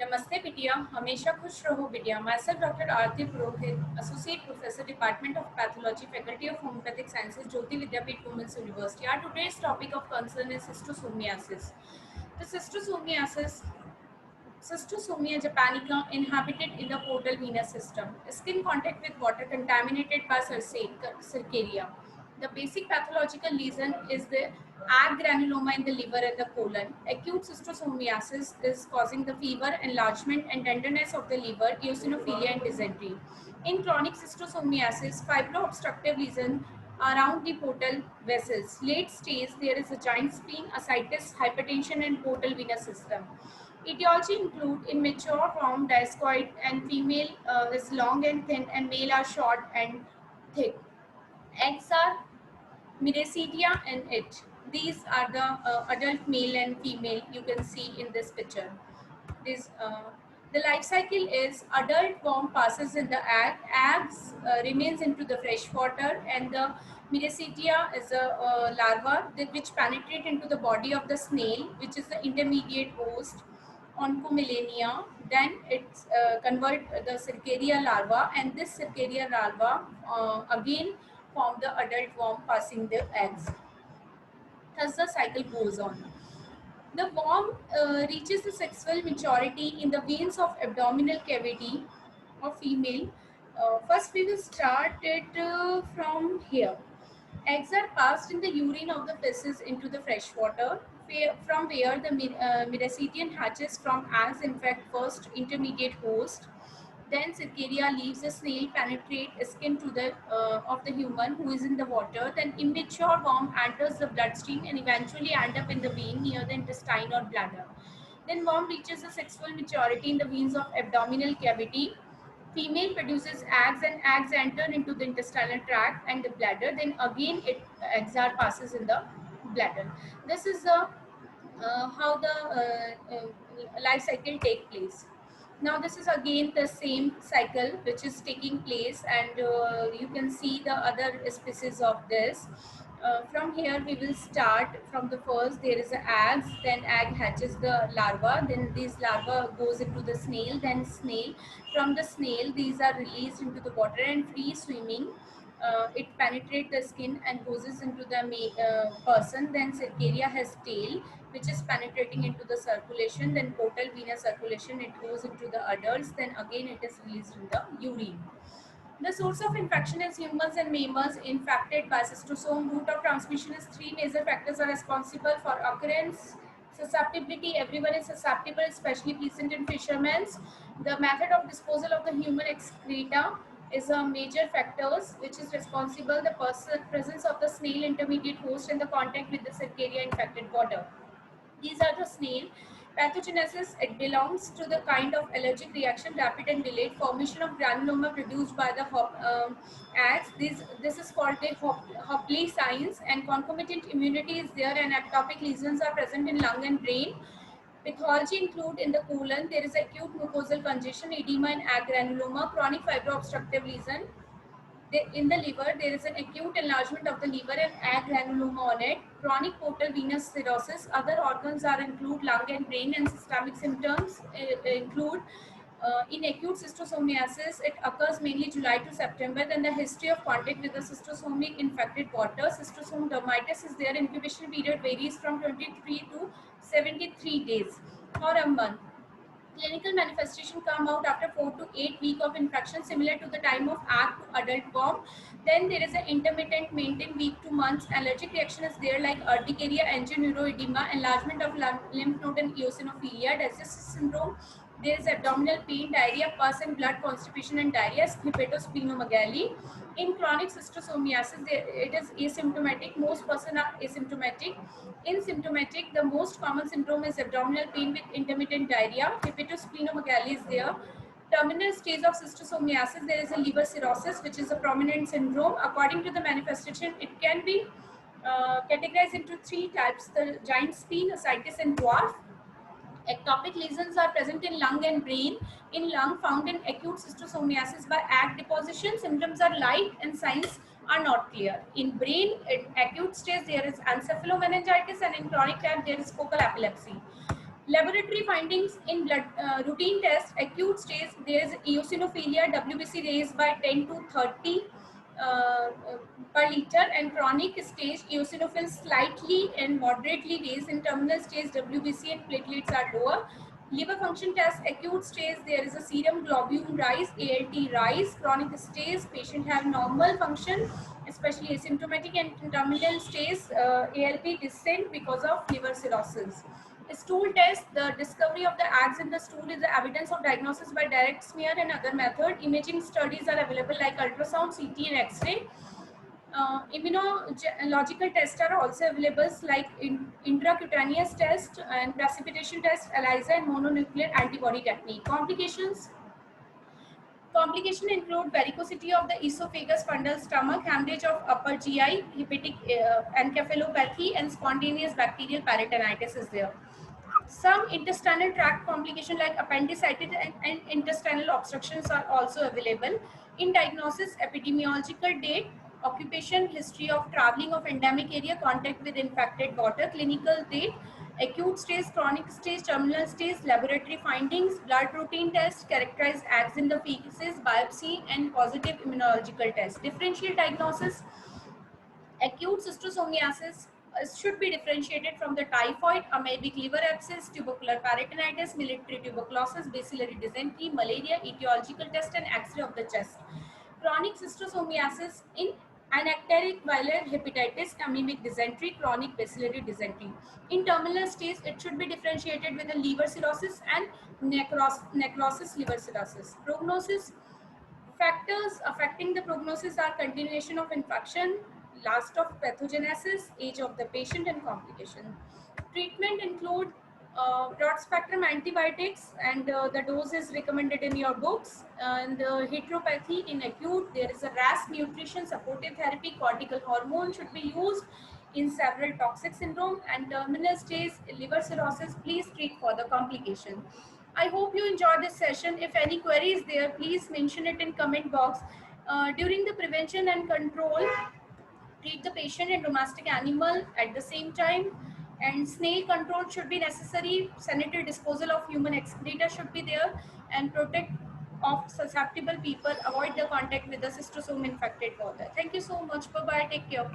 नमस्ते बिटिया, हमेशा खुश रहो बिटिया। Myself doctor Aarti Purohit, associate professor, department of pathology, faculty of homoeopathic sciences, Jyoti Vidyapeeth women's university. Our today's topic of concern is schistosomiasis. The Schistosomia japonica inhabited in the portal venous system. Skin contact with water contaminated by Cercaria. The basic pathological lesion is the ag granuloma in the liver and the colon. Acute schistosomiasis is causing the fever, enlargement and tenderness of the liver, eosinophilia and dysentery. In chronic schistosomiasis, fibro-obstructive lesion around the portal vessels. Late stage, there is a giant spleen, ascites, hypertension and portal venous system. Etiology include in mature form discoid and female is long and thin and male are short and thick. Eggs are Miracetia and it. These are the adult male and female you can see in this picture. This the life cycle is adult worm passes in the eggs remains into the fresh water, and the Miracetia is a larva which penetrate into the body of the snail, which is the intermediate host Oncomillenia. Then it's convert the Cercaria larva, and this Cercaria larva again form the adult worm passing the eggs. Thus the cycle goes on. The worm reaches the sexual maturity in the veins of abdominal cavity of female. First, we will start it from here. Eggs are passed in the urine of the feces into the fresh water, from where the Miracetion hatches from eggs infect first intermediate host. Then Cercaria leaves the snail penetrate skin to the of the human who is in the water. Then immature worm enters the bloodstream and eventually end up in the vein near the intestine or bladder. Then worm reaches the sexual maturity in the veins of abdominal cavity. Female produces eggs and eggs enter into the intestinal tract and the bladder. Then again eggs are passes in the bladder. This is the how the life cycle take place. Now this is again the same cycle which is taking place, and you can see the other species of this. From here we will start from the first. There is an egg, then egg hatches the larva, then these larva goes into the snail, then snail, from the snail these are released into the water and free swimming. It penetrates the skin and goes into the person. Then Cercaria has tail which is penetrating into the circulation. Then portal venous circulation, it goes into the adults. Then again it is released in the urine. The source of infection is humans and mammals infected by cystosome. Route of transmission is three major factors are responsible for occurrence. Susceptibility, everyone is susceptible, especially peasant and fishermen. The method of disposal of the human excreta is a major factors which is responsible. The presence of the snail intermediate host and the contact with the Cercaria infected water. These are the snail. Pathogenesis, it belongs to the kind of allergic reaction, rapid and delayed formation of granuloma produced by the eggs. This is called the Hopley signs, and concomitant immunity is there, and ectopic lesions are present in lung and brain. Pathology include in the colon, there is acute mucosal congestion, edema and egg granuloma, chronic fibro-obstructive lesion. In the liver, there is an acute enlargement of the liver and egg granuloma on it. Chronic portal venous cirrhosis. Other organs are include lung and brain, and systemic symptoms include in acute schistosomiasis, it occurs mainly July to September. Then the history of contact with the schistosomic infected water. Schistosome dermatitis is there. Incubation period varies from 23 to 73 days or a month. Clinical manifestation come out after 4 to 8 weeks of infection, similar to the time of egg to adult worm. Then there is an intermittent maintained week to months. Allergic reaction is there like urticaria, angioneuroedema, enlargement of lymph node and eosinophilia, digestive syndrome. There is abdominal pain, diarrhea, pus and blood, constipation and diarrhea, hepatosplenomegaly. In chronic schistosomiasis, it is asymptomatic. Most persons are asymptomatic. In symptomatic, the most common syndrome is abdominal pain with intermittent diarrhea. Hepatosplenomegaly is there. Terminal stage of schistosomiasis, there is a liver cirrhosis, which is a prominent syndrome. According to the manifestation, it can be categorized into three types: the giant spleen, ascites, and dwarf. Ectopic lesions are present in lung and brain. In lung, found in acute schistosomiasis by egg deposition, symptoms are light and signs are not clear. In brain, at acute stage, there is encephalomeningitis, and in chronic type, there is focal epilepsy. Laboratory findings in blood routine tests, acute stage, there is eosinophilia, WBC raised by 10 to 30 per liter, and chronic stage eosinophils slightly and moderately raised. In terminal stage, WBC and platelets are lower. Liver function test, acute stage, there is a serum globulin rise, ALT rise. Chronic stage, patient have normal function, especially asymptomatic, and in terminal stage, ALP descent because of liver cirrhosis. Stool test, the discovery of the ads in the stool is the evidence of diagnosis by direct smear and other method. Imaging studies are available like ultrasound, CT, and X-ray. Immunological tests are also available like intracutaneous test and precipitation test, ELISA, and mononuclear antibody technique. Complications include varicosity of the esophagus, fundal stomach, hemorrhage of upper GI, hepatic encephalopathy, and spontaneous bacterial peritonitis is there. Some intestinal tract complications like appendicitis and intestinal obstructions are also available. In diagnosis, epidemiological date, occupation, history of traveling of endemic area, contact with infected water, clinical date, acute stage, chronic stage, terminal stage, laboratory findings, blood routine test, characterize eggs in the feces, biopsy, and positive immunological test. Differential diagnosis, acute cystosomiasis should be differentiated from the typhoid, amoebic liver abscess, tubercular peritonitis, military tuberculosis, bacillary dysentery, malaria, etiological test, and X-ray of the chest. Chronic cystosomiasis in anapteric viral hepatitis, amoebic dysentery, chronic bacillary dysentery. In terminal stage, it should be differentiated with the liver cirrhosis and necrosis liver cirrhosis. Prognosis, factors affecting the prognosis are continuation of infection, last of pathogenesis, age of the patient, and complication. Treatment include broad spectrum antibiotics, and the dose is recommended in your books. And heteropathy in acute, there is a RAS nutrition supportive therapy, cortical hormone should be used in several toxic syndrome, and terminal stage liver cirrhosis, please treat for the complication. I hope you enjoyed this session. If any query is there, please mention it in comment box. During the prevention and control, treat the patient and domestic animal at the same time, and snail control should be necessary. Sanitary disposal of human excreta should be there, and protect of susceptible people. Avoid the contact with the cystosome infected water. Thank you so much. Bye bye. Take care.